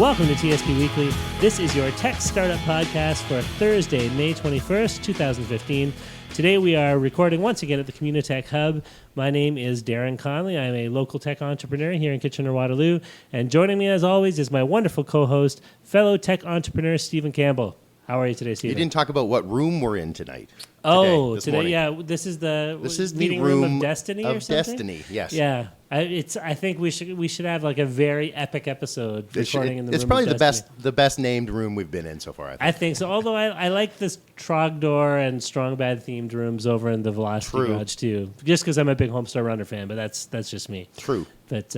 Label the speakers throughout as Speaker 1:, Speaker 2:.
Speaker 1: Welcome to TSP Weekly. This is your tech startup podcast for Thursday, May 21st, 2015. Today we are recording once again at the Communitech Hub. My name is Darren Conley. I'm a local tech entrepreneur here in Kitchener-Waterloo. And joining me as always is my wonderful co-host, fellow tech entrepreneur Stephen Campbell. How are you today, Stephen?
Speaker 2: You didn't talk about what room we're in tonight.
Speaker 1: Today, yeah. This is the meeting room of Destiny or something?
Speaker 2: Destiny, yes.
Speaker 1: Yeah. I think we should have like a very epic episode recording in the room.
Speaker 2: It's probably
Speaker 1: of Destiny.
Speaker 2: the best named room we've been in so far.
Speaker 1: I think so. Although I like this Trogdor and Strong Bad themed rooms over in the Velocity Garage too. Just because I'm a big Homestar Runner fan, but that's just me.
Speaker 2: True.
Speaker 1: But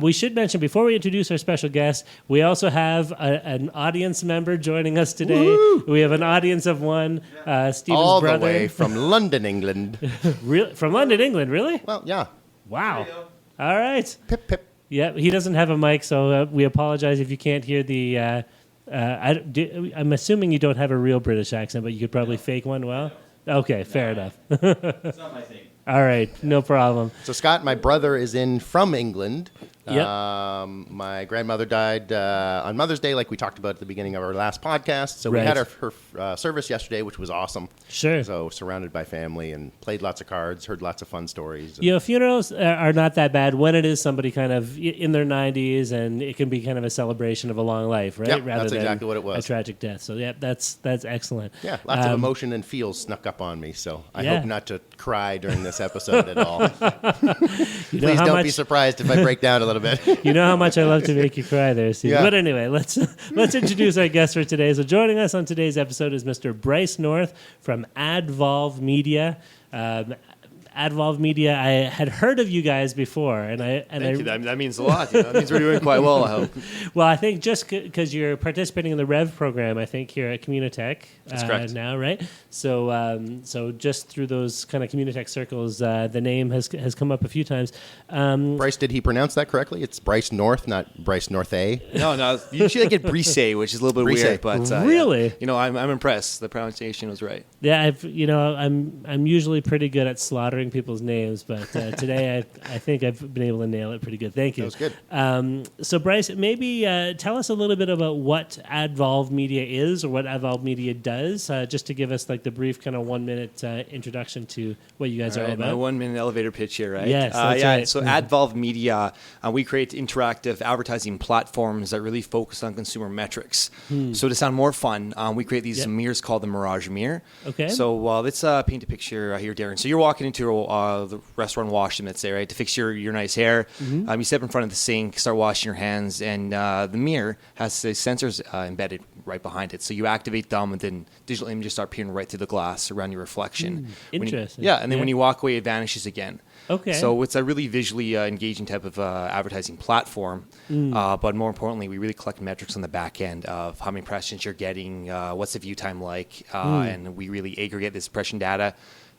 Speaker 1: we should mention before we introduce our special guest, we also have an audience member joining us today.
Speaker 2: Woo!
Speaker 1: We have an audience of one, Stephen's
Speaker 2: all
Speaker 1: brother.
Speaker 2: the way from London, England.
Speaker 1: From London, England, really?
Speaker 2: Well, yeah.
Speaker 1: Wow. All right.
Speaker 2: Pip, pip.
Speaker 1: Yeah, he doesn't have a mic, so we apologize if you can't hear the... I'm assuming you don't have a real British accent, but you could probably fake one well? Okay, fair enough.
Speaker 3: It's not my thing.
Speaker 1: All right, no problem.
Speaker 2: So, Scott, my brother is from England.
Speaker 1: Yep.
Speaker 2: My grandmother died on Mother's Day, like we talked about at the beginning of our last podcast. So
Speaker 1: Right.
Speaker 2: we had her service yesterday, which was awesome.
Speaker 1: Sure.
Speaker 2: So surrounded by family and played lots of cards, heard lots of fun stories.
Speaker 1: You know, funerals are not that bad when it is somebody kind of in their 90s, and it can be kind of a celebration of a long life, right?
Speaker 2: Yep,
Speaker 1: Rather
Speaker 2: that's
Speaker 1: than
Speaker 2: exactly what it was.
Speaker 1: a tragic death. So, yeah, that's excellent.
Speaker 2: Yeah, lots of emotion and feels snuck up on me. So I
Speaker 1: Yeah.
Speaker 2: hope not to cry during this episode at all.
Speaker 1: You know
Speaker 2: Please
Speaker 1: how
Speaker 2: don't
Speaker 1: much,
Speaker 2: be surprised if I break down a little bit.
Speaker 1: You know how much I love to make you cry there, Steve.
Speaker 2: Yeah.
Speaker 1: But anyway, let's introduce our guest for today. So joining us on today's episode is Mr. Bryce North from AdVolve Media. AdVolve Media, I had heard of you guys before,
Speaker 3: Thank you. That means a lot. That means we're doing quite well, I hope.
Speaker 1: Well, I think just because you're participating in the Rev program, I think here at Communitech
Speaker 3: That's correct.
Speaker 1: now, right? So just through those kind of Communitech circles, the name has come up a few times.
Speaker 2: Bryce, did he pronounce that correctly? It's Bryce North, not Bryce North A.
Speaker 3: No. Usually I get Brise, which is a little bit
Speaker 2: Brise.
Speaker 3: weird, but
Speaker 1: Really?
Speaker 3: yeah. I'm impressed. The pronunciation was right.
Speaker 1: Yeah, I'm usually pretty good at slaughtering people's names, but today I think I've been able to nail it pretty good. Thank you.
Speaker 2: That was good.
Speaker 1: So Bryce, maybe tell us a little bit about what AdVolve Media is or what AdVolve Media does, just to give us like the brief kind of 1 minute introduction to what you guys are all
Speaker 3: My
Speaker 1: about.
Speaker 3: 1 minute elevator pitch here, right?
Speaker 1: Yes, that's right.
Speaker 3: So AdVolve Media, we create interactive advertising platforms that really focus on consumer metrics. So to sound more fun, we create these mirrors called the Mirage mirror.
Speaker 1: Okay.
Speaker 3: So let's paint a picture here, Darren. So you're walking into the restaurant washroom, let's say, right, to fix your nice hair. You step in front of the sink, start washing your hands, and the mirror has the sensors embedded right behind it. So you activate them, and then digital images start peering right through the glass around your reflection.
Speaker 1: Interesting.
Speaker 3: And then when you walk away, it vanishes again.
Speaker 1: Okay.
Speaker 3: So it's a really visually engaging type of advertising platform. But more importantly, we really collect metrics on the back end of how many impressions you're getting, what's the view time like, and we really aggregate this impression data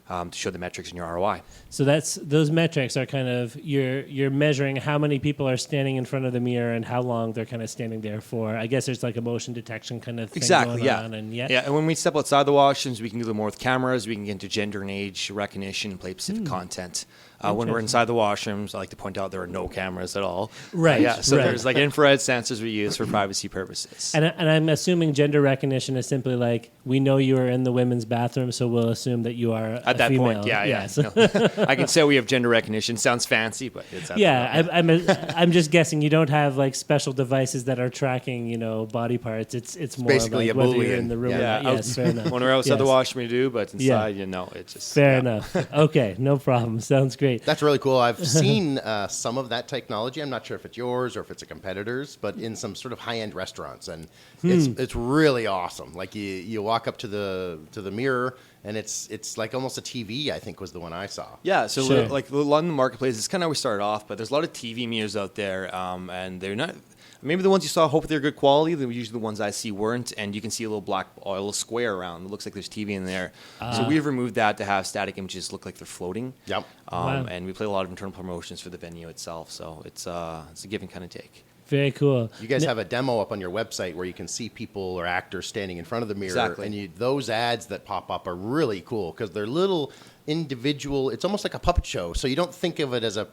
Speaker 3: to show the metrics in your ROI.
Speaker 1: So those metrics are kind of you're measuring how many people are standing in front of the mirror and how long they're kind of standing there for. I guess there's like a motion detection kind of thing going on. And
Speaker 3: when we step outside the washrooms, we can do more with cameras. We can get into gender and age recognition and play specific content. When we're inside the washrooms, I like to point out there are no cameras at all.
Speaker 1: Right.
Speaker 3: So
Speaker 1: right.
Speaker 3: there's like infrared sensors we use for privacy purposes.
Speaker 1: And I'm assuming gender recognition is simply like, we know you are in the women's bathroom, so we'll assume that you are
Speaker 3: at that
Speaker 1: female.
Speaker 3: point. Yeah.
Speaker 1: So
Speaker 3: No. I can say we have gender recognition. Sounds fancy, but it's
Speaker 1: I'm just guessing you don't have like special devices that are tracking, body parts. It's more
Speaker 2: basically
Speaker 1: like
Speaker 2: a
Speaker 1: whether you're
Speaker 2: Boolean.
Speaker 1: in the room.
Speaker 2: Yeah.
Speaker 1: Or not. Yes, fair enough.
Speaker 3: When we're outside the
Speaker 1: Yes.
Speaker 3: washroom, we do, but inside, it's just
Speaker 1: Fair enough. Okay, no problem. Sounds great.
Speaker 2: That's really cool. I've seen some of that technology. I'm not sure if it's yours or if it's a competitor's, but in some sort of high-end restaurants, and it's really awesome. Like you walk up to the mirror, and it's like almost a TV. I think was the one I saw.
Speaker 3: Yeah, so
Speaker 1: Sure.
Speaker 3: like the London marketplace is kind of how we started off, but there's a lot of TV mirrors out there, and they're not. Maybe the ones you saw, hopefully they're good quality. Usually the ones I see weren't, and you can see a little square around. It looks like there's TV in there. So we've removed that to have static images look like they're floating.
Speaker 2: Yep.
Speaker 1: Wow.
Speaker 3: And we play a lot of internal promotions for the venue itself. So it's a give and kind of take.
Speaker 1: Very cool.
Speaker 2: You guys have a demo up on your website where you can see people or actors standing in front of the mirror.
Speaker 3: Exactly.
Speaker 2: And those ads that pop up are really cool because they're little individual. It's almost like a puppet show. So you don't think of it as a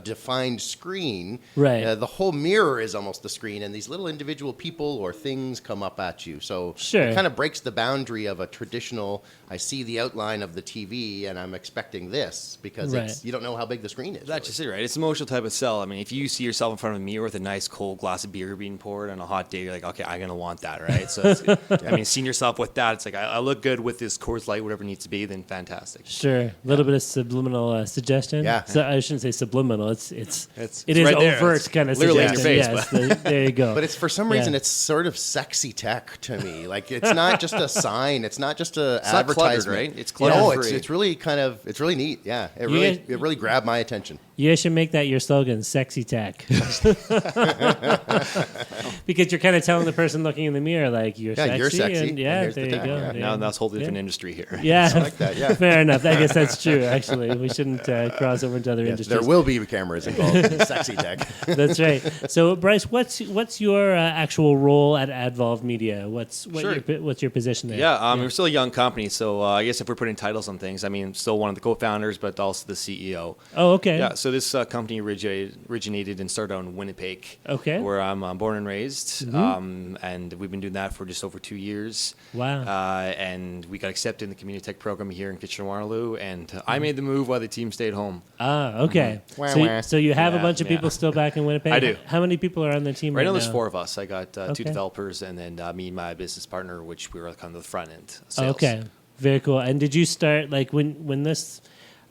Speaker 2: defined screen.
Speaker 1: Right.
Speaker 2: The whole mirror is almost the screen, and these little individual people or things come up at you. So
Speaker 1: Sure.
Speaker 2: it kind of breaks the boundary of a traditional, I see the outline of the TV and I'm expecting this, because
Speaker 1: Right.
Speaker 2: you don't know how big the screen is.
Speaker 3: That's
Speaker 2: really.
Speaker 3: just it, right? It's an emotional type of sell. I mean, if you see yourself in front of a mirror with a nice cold glass of beer being poured on a hot day, you're like, okay, I'm going to want that, right? So, I mean, seeing yourself with that, it's like, I look good with this Coors Light, whatever it needs to be, then fantastic.
Speaker 1: Sure, a little bit of subliminal suggestion.
Speaker 2: Yeah.
Speaker 1: So I shouldn't say subliminal. It is
Speaker 3: right there.
Speaker 1: overt
Speaker 3: It's
Speaker 1: kind of
Speaker 3: literally in
Speaker 1: suggestion.
Speaker 3: your face,
Speaker 1: Yes, there you go.
Speaker 2: But it's for some reason
Speaker 1: Yeah.
Speaker 2: it's sort of sexy tech to me. Like it's not just a sign, it's not just a
Speaker 3: It's not cluttered,
Speaker 2: advertisement.
Speaker 3: right? It's
Speaker 2: No,
Speaker 3: clutter-free.
Speaker 2: it's really neat. Yeah, it
Speaker 1: You
Speaker 2: really
Speaker 1: guys-
Speaker 2: it really grabbed my attention.
Speaker 1: You guys should make that your slogan, sexy tech. Because you're kind of telling the person looking in the mirror, like, you're
Speaker 2: Yeah,
Speaker 1: sexy.
Speaker 2: you're sexy,
Speaker 1: And
Speaker 2: and
Speaker 1: yeah,
Speaker 2: here's the
Speaker 1: there you
Speaker 2: tech,
Speaker 1: go.
Speaker 2: yeah.
Speaker 1: Yeah.
Speaker 3: Now that's a whole different
Speaker 1: Yeah.
Speaker 3: industry here.
Speaker 1: Yeah,
Speaker 2: I like that, yeah.
Speaker 1: fair enough. I guess that's true, actually. We shouldn't cross over into other
Speaker 2: Yes,
Speaker 1: industries.
Speaker 2: there will be cameras involved in sexy tech.
Speaker 1: That's right. So, Bryce, what's your actual role at AdVolve Media? What's your position there?
Speaker 3: Yeah, we're still a young company, so I guess if we're putting titles on things, I mean, still one of the co-founders, but also the CEO.
Speaker 1: Oh, okay.
Speaker 3: Yeah, so this company originated and started out in Winnipeg,
Speaker 1: Okay.
Speaker 3: where I'm born and raised, and we've been doing that for just over 2 years.
Speaker 1: Wow.
Speaker 3: And we got accepted in the community tech program here in Kitchener-Waterloo, and I made the move while the team stayed home.
Speaker 1: Ah, okay.
Speaker 2: Wah,
Speaker 1: So,
Speaker 2: wah.
Speaker 1: so you have a
Speaker 3: Yeah,
Speaker 1: bunch of
Speaker 3: yeah.
Speaker 1: people still back in Winnipeg?
Speaker 3: I do.
Speaker 1: How many people are on the team
Speaker 3: Right
Speaker 1: right
Speaker 3: now,
Speaker 1: now?
Speaker 3: there's 4 of us. I got 2
Speaker 1: Okay.
Speaker 3: developers, and then me and my business partner, which we were kind of the front end sales.
Speaker 1: Okay, very cool. And did you start like when this?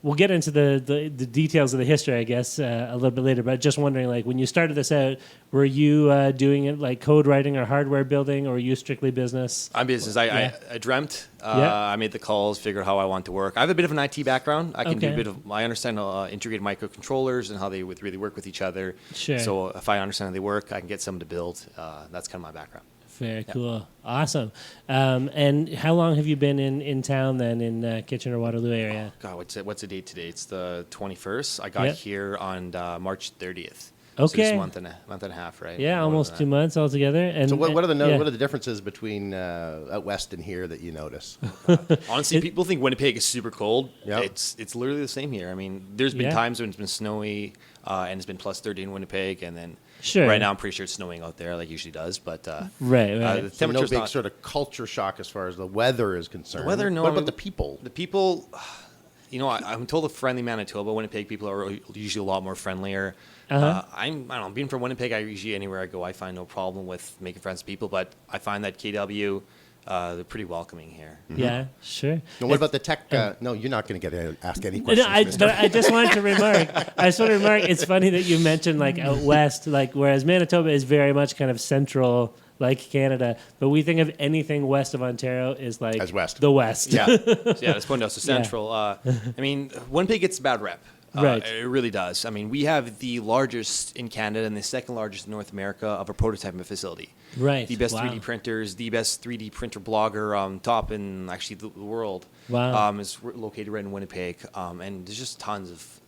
Speaker 1: We'll get into the details of the history, I guess, a little bit later. But just wondering, like, when you started this out, were you doing it like code writing or hardware building, or were you strictly business?
Speaker 3: I'm business. I dreamt.
Speaker 1: Yeah.
Speaker 3: I made the calls, figured how I want to work. I have a bit of an IT background. I can do
Speaker 1: Okay.
Speaker 3: a bit of. I understand integrated microcontrollers and how they would really work with each other.
Speaker 1: Sure.
Speaker 3: So if I understand how they work, I can get someone to build. That's kind of my background.
Speaker 1: Very cool, awesome. And how long have you been in town then, in Kitchener-Waterloo area?
Speaker 3: God, what's the date today? It's the 21st. I got
Speaker 1: Yeah.
Speaker 3: here on March 30th.
Speaker 1: Okay.
Speaker 3: So just a month and a half, right?
Speaker 1: Yeah,
Speaker 3: More
Speaker 1: almost
Speaker 3: than
Speaker 1: 2 months altogether. And
Speaker 2: So what are the
Speaker 1: yeah.
Speaker 2: what are the differences between out west and here that you notice?
Speaker 3: that. Honestly, people think Winnipeg is super cold.
Speaker 2: Yep.
Speaker 3: It's literally the same here. I mean, there's been
Speaker 1: Yeah.
Speaker 3: times when it's been snowy and it's been plus 30 in Winnipeg, and then
Speaker 1: Sure.
Speaker 3: right now I'm pretty sure it's snowing out there like it usually does. But
Speaker 1: Right.
Speaker 3: the
Speaker 2: So no
Speaker 3: temperature's
Speaker 2: big
Speaker 3: not.
Speaker 2: sort of culture shock as far as the weather is concerned.
Speaker 3: weather, no.
Speaker 2: What about the people?
Speaker 3: The people, you know, I'm told a friendly Manitoba. Winnipeg people are usually a lot more friendlier.
Speaker 1: Uh-huh.
Speaker 3: I don't know, being from Winnipeg, I usually, anywhere I go, I find no problem with making friends with people. But I find that KW, they're pretty welcoming here.
Speaker 1: Yeah, sure.
Speaker 2: And what about the tech? No, you're not going to get asked any
Speaker 1: No,
Speaker 2: questions.
Speaker 1: but I just wanted to remark. It's funny that you mentioned like out west, like whereas Manitoba is very much kind of central, like Canada, but we think of anything west of Ontario is like
Speaker 2: As west.
Speaker 1: the West.
Speaker 2: Yeah.
Speaker 3: So, yeah, that's pointing out. So Central. I mean, Winnipeg gets a bad rep.
Speaker 1: Right.
Speaker 3: It really does. I mean, we have the largest in Canada and the second largest in North America of a prototyping facility.
Speaker 1: Right.
Speaker 3: The best
Speaker 1: Wow.
Speaker 3: 3D printers, the best 3D printer blogger, top in actually the world.
Speaker 1: Wow.
Speaker 3: Is located right in Winnipeg, and there's just tons of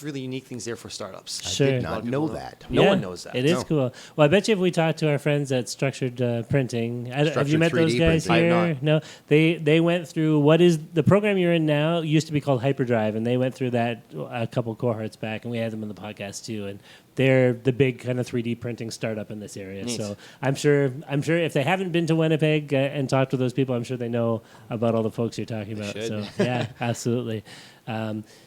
Speaker 3: really unique things there for startups.
Speaker 1: Sure.
Speaker 2: I
Speaker 1: Did
Speaker 2: did
Speaker 3: A lot
Speaker 2: not
Speaker 3: of
Speaker 2: know
Speaker 3: people
Speaker 2: that.
Speaker 3: No
Speaker 1: Yeah,
Speaker 3: one knows that.
Speaker 1: It is
Speaker 3: No.
Speaker 1: cool. Well, I bet you if we talk to our friends at Structured Printing, have you
Speaker 2: Structured
Speaker 1: met those
Speaker 2: 3D
Speaker 1: guys
Speaker 2: printing.
Speaker 1: here?
Speaker 3: I have
Speaker 1: No, they went through what is the program you're in now used to be called Hyperdrive, and they went through that a couple cohorts back, and we had them on the podcast too, and they're the big kind of 3D printing startup in this area.
Speaker 3: Neat.
Speaker 1: So I'm sure if they haven't been to Winnipeg and talked to those people, I'm sure they know about all the folks you're talking about.
Speaker 3: should.
Speaker 1: So yeah, absolutely.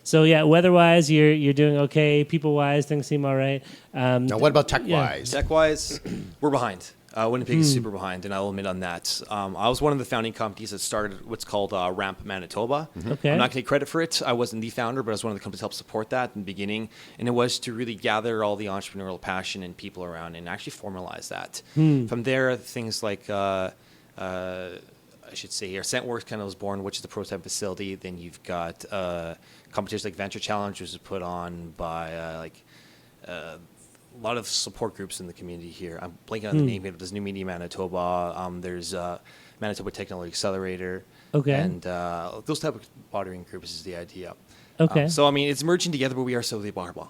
Speaker 1: So yeah, weather-wise, you're doing okay. People-wise, things seem all right.
Speaker 2: Now, what about tech-wise?
Speaker 3: Tech-wise, we're behind. Winnipeg is super behind, and I will admit on that. I was one of the founding companies that started what's called Ramp Manitoba.
Speaker 1: Okay.
Speaker 3: I'm not going to take credit for it. I wasn't the founder, but I was one of the companies that helped support that in the beginning. And it was to really gather all the entrepreneurial passion and people around and actually formalize that. From there, things like, I should say here, Scentworks kind of was born, which is the prototype facility. Then you've got competitions like Venture Challenge, which is put on by a lot of support groups in the community here. I'm blanking on the name here, but there's New Media Manitoba. There's Manitoba Technology Accelerator.
Speaker 1: Okay.
Speaker 3: And those type of watering groups is the idea.
Speaker 1: Okay.
Speaker 3: So I mean, it's merging together, but we are so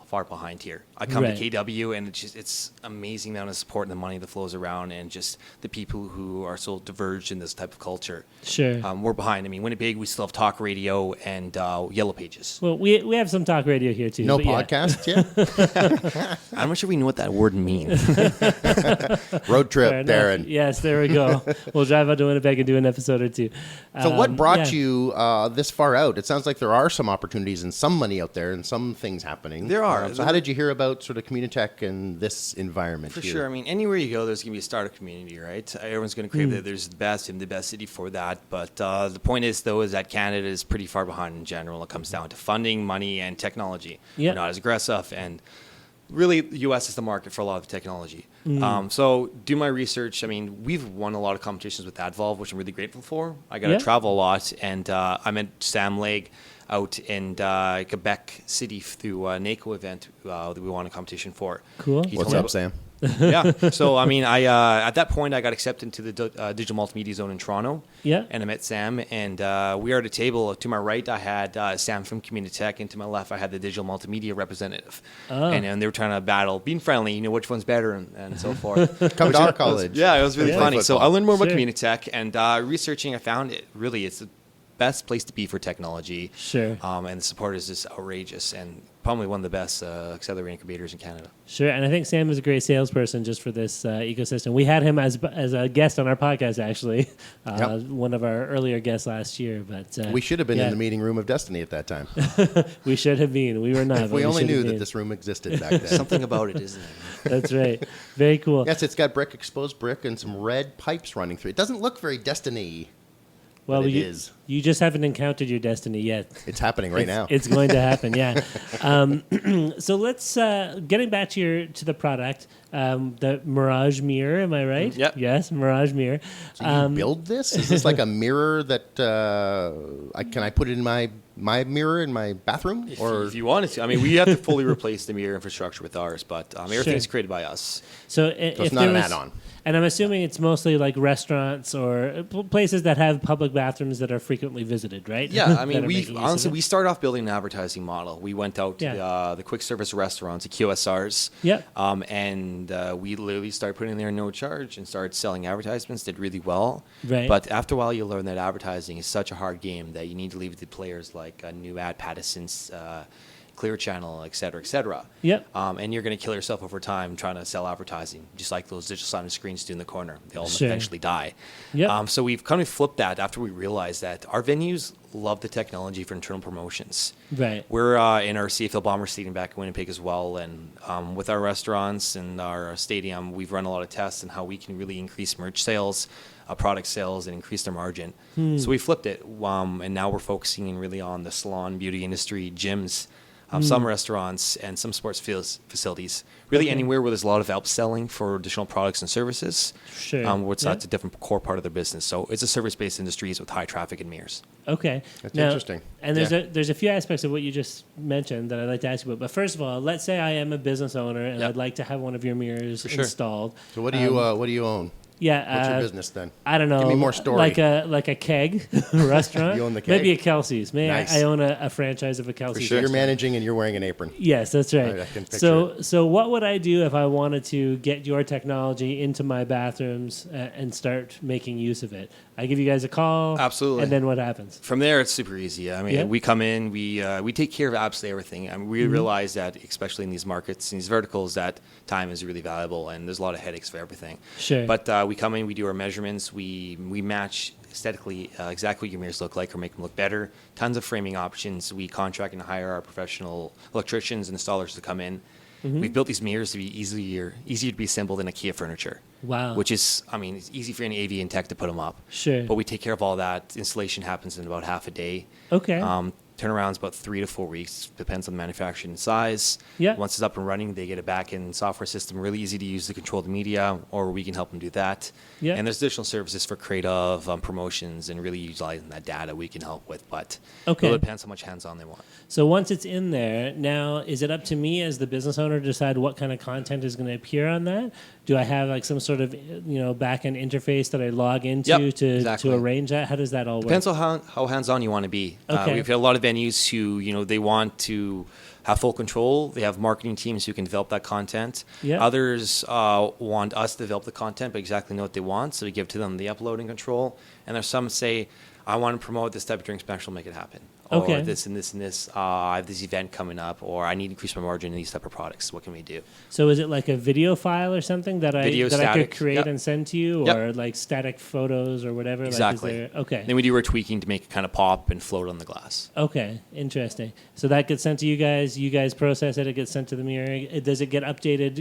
Speaker 3: far behind here. I come
Speaker 1: Right.
Speaker 3: to KW, and it's amazing amount of support and the money that flows around, and just the people who are so diverged in this type of culture.
Speaker 1: Sure.
Speaker 3: We're behind. I mean, Winnipeg, we still have talk radio and Yellow Pages.
Speaker 1: Well, we have some talk radio here too.
Speaker 2: No
Speaker 1: but yeah.
Speaker 2: podcast yet?
Speaker 3: I'm not sure we know what that word means.
Speaker 2: Road
Speaker 1: Fair
Speaker 2: trip,
Speaker 1: enough.
Speaker 2: Darren.
Speaker 1: Yes, there we go. We'll drive out to Winnipeg and do an episode or two.
Speaker 2: So what brought
Speaker 1: yeah.
Speaker 2: you this far out? It sounds like there are some opportunities and some money out there and some things happening.
Speaker 3: There are.
Speaker 2: So how did you hear about sort of Communitech and this environment
Speaker 3: For
Speaker 2: here?
Speaker 3: sure. I mean, anywhere you go, there's going to be a startup community, right? Everyone's going to crave that there's the best and the best city for that. But the point is, though, is that Canada is pretty far behind in general. It comes down to funding, money, and technology.
Speaker 1: Yep.
Speaker 3: We're not as aggressive. And really, the U.S. is the market for a lot of technology. So do my research. I mean, we've won a lot of competitions with AdVolve, which I'm really grateful for. I got to
Speaker 1: Yeah.
Speaker 3: travel a lot. And I met Sam Legge out in Quebec City through a NACO event that we won a competition for.
Speaker 1: Cool.
Speaker 3: He
Speaker 2: What's
Speaker 3: told me
Speaker 2: up, Sam?
Speaker 3: yeah. So, I mean, I at that point, I got accepted into the digital multimedia zone in Toronto.
Speaker 1: Yeah.
Speaker 3: And I met Sam, and we were at a table. To my right, I had Sam from Communitech, and to my left, I had the digital multimedia representative.
Speaker 1: Oh.
Speaker 3: And they were trying to battle, being friendly, which one's better, and so forth.
Speaker 2: Come to our college.
Speaker 3: Yeah, it was really
Speaker 1: Yeah.
Speaker 3: funny. So
Speaker 2: Football.
Speaker 3: I learned more about
Speaker 1: Sure.
Speaker 3: Communitech, and researching, I found it really, it's the best place to be for technology.
Speaker 1: Sure.
Speaker 3: And the support is just outrageous, and probably one of the best accelerator incubators in Canada.
Speaker 1: Sure, and I think Sam is a great salesperson just for this ecosystem. We had him as a guest on our podcast, actually,
Speaker 2: Yep.
Speaker 1: one of our earlier guests last year. But
Speaker 2: We should have been
Speaker 1: yeah,
Speaker 2: in the meeting room of destiny at that time.
Speaker 1: We should have been. We were not.
Speaker 2: If
Speaker 1: but
Speaker 2: we only
Speaker 1: should have
Speaker 2: knew that
Speaker 1: been.
Speaker 2: this room existed back then.
Speaker 3: Something about it, isn't it?
Speaker 1: That's right. Very cool.
Speaker 2: Yes, it's got exposed brick, and some red pipes running through it. It doesn't look very Destiny.
Speaker 1: Well,
Speaker 2: but it
Speaker 1: you,
Speaker 2: is.
Speaker 1: you just haven't encountered your destiny yet.
Speaker 2: It's happening right now.
Speaker 1: It's going to happen, yeah. So let's getting back to the product, the Mirage mirror. Am I right?
Speaker 3: Yep.
Speaker 1: Yes, Mirage mirror.
Speaker 2: So you build this? Is this like a mirror that can I put it in my mirror in my bathroom?
Speaker 3: If you wanted to. I mean, we have to fully replace the mirror infrastructure with ours, but everything's created by us.
Speaker 1: So
Speaker 2: it's not an add-on.
Speaker 1: And I'm assuming it's mostly like restaurants or places that have public bathrooms that are frequently visited, right?
Speaker 3: Yeah, I
Speaker 1: That
Speaker 3: mean,
Speaker 1: are making use of
Speaker 3: honestly
Speaker 1: it?
Speaker 3: we started off building an advertising model. We went out to the quick service restaurants, the QSRs,
Speaker 1: Yep.
Speaker 3: and we literally started putting in there no charge and started selling advertisements. Did really well,
Speaker 1: Right.
Speaker 3: But after a while, you learn that advertising is such a hard game that you need to leave it to players like New Ad, Patterson's, Clear Channel, et cetera, et cetera.
Speaker 1: Yep.
Speaker 3: And you're going to kill yourself over time trying to sell advertising, just like those digital signage screens do in the corner. They all
Speaker 1: Sure.
Speaker 3: eventually die.
Speaker 1: Yep.
Speaker 3: So we've kind of flipped that after we realized that our venues love the technology for internal promotions.
Speaker 1: Right.
Speaker 3: We're in our CFL Bomber Stadium back in Winnipeg as well, and with our restaurants and our stadium, we've run a lot of tests on how we can really increase merch sales, product sales, and increase their margin. So we flipped it, and now we're focusing in really on the salon, beauty industry, gyms, some restaurants, and some sports facilities. Really anywhere where there's a lot of upselling for additional products and services.
Speaker 1: Sure.
Speaker 3: Which
Speaker 1: Yeah.
Speaker 3: that's a different core part of their business. So it's a service-based industries with high traffic and mirrors.
Speaker 1: Okay.
Speaker 2: That's
Speaker 1: Now-
Speaker 2: interesting.
Speaker 1: And there's
Speaker 2: Yeah.
Speaker 1: there's a few aspects of what you just mentioned that I'd like to ask you about. But first of all, let's say I am a business owner and
Speaker 3: Yep.
Speaker 1: I'd like to have one of your mirrors
Speaker 3: sure.
Speaker 1: installed.
Speaker 2: So what do you own?
Speaker 1: Yeah.
Speaker 2: What's your business then?
Speaker 1: I don't know.
Speaker 2: Give me more story.
Speaker 1: Like a keg restaurant.
Speaker 2: You own the keg?
Speaker 1: Maybe a Kelsey's.
Speaker 2: Nice.
Speaker 1: I own a franchise of a Kelsey's.
Speaker 2: So you're
Speaker 1: restaurant.
Speaker 2: managing and you're wearing an apron.
Speaker 1: Yes, that's right.
Speaker 2: I can picture
Speaker 1: So what would I do if I wanted to get your technology into my bathrooms and start making use of it? I give you guys a call.
Speaker 3: Absolutely.
Speaker 1: And then what happens?
Speaker 3: From there, it's super easy. I mean,
Speaker 1: Yeah.
Speaker 3: we come in, we take care of absolutely everything. I mean, we realize that, especially in these markets, in these verticals, that time is really valuable, and there's a lot of headaches for everything.
Speaker 1: Sure.
Speaker 3: But we come in, we do our measurements, we match aesthetically exactly what your mirrors look like or make them look better. Tons of framing options. We contract and hire our professional electricians and installers to come in. We've built these mirrors to be easier to be assembled than IKEA furniture.
Speaker 1: Wow.
Speaker 3: Which is, I mean, it's easy for any AV and tech to put them up.
Speaker 1: Sure.
Speaker 3: But we take care of all that. Installation happens in about half a day.
Speaker 1: Okay.
Speaker 3: Turnaround's about 3 to 4 weeks. Depends on the manufacturing size.
Speaker 1: Yeah.
Speaker 3: Once it's up and running, they get a back-end software system, really easy to use to control the media, or we can help them do that.
Speaker 1: Yeah.
Speaker 3: And there's additional services for creative promotions and really utilizing that data we can help with. But
Speaker 1: Okay.
Speaker 3: it depends how much hands-on they want.
Speaker 1: So once it's in there, now is it up to me as the business owner to decide what kind of content is going to appear on that? Do I have like some sort of back-end interface that I log into
Speaker 3: Yep, exactly.
Speaker 1: to arrange that? How does that all work?
Speaker 3: Depends on how hands-on you want to be.
Speaker 1: Okay.
Speaker 3: We've had a lot of venues who, they want to have full control. They have marketing teams who can develop that content.
Speaker 1: Yeah.
Speaker 3: Others want us to develop the content, but exactly know what they want, so we give to them the uploading control. And there's some say, I want to promote this type of drink special, make it happen.
Speaker 1: Okay.
Speaker 3: Or this and this and this. I have this event coming up, or I need to increase my margin in these type of products. What can we do?
Speaker 1: So is it like a video file or something that I could
Speaker 3: static.
Speaker 1: create
Speaker 3: Yep.
Speaker 1: and send to you,
Speaker 3: Yep.
Speaker 1: or like static photos or whatever?
Speaker 3: Exactly.
Speaker 1: Like, okay.
Speaker 3: Then we do our tweaking to make it kind of pop and float on the glass.
Speaker 1: Okay, interesting. So that gets sent to you guys. You guys process it. It gets sent to the mirror. Does it get updated,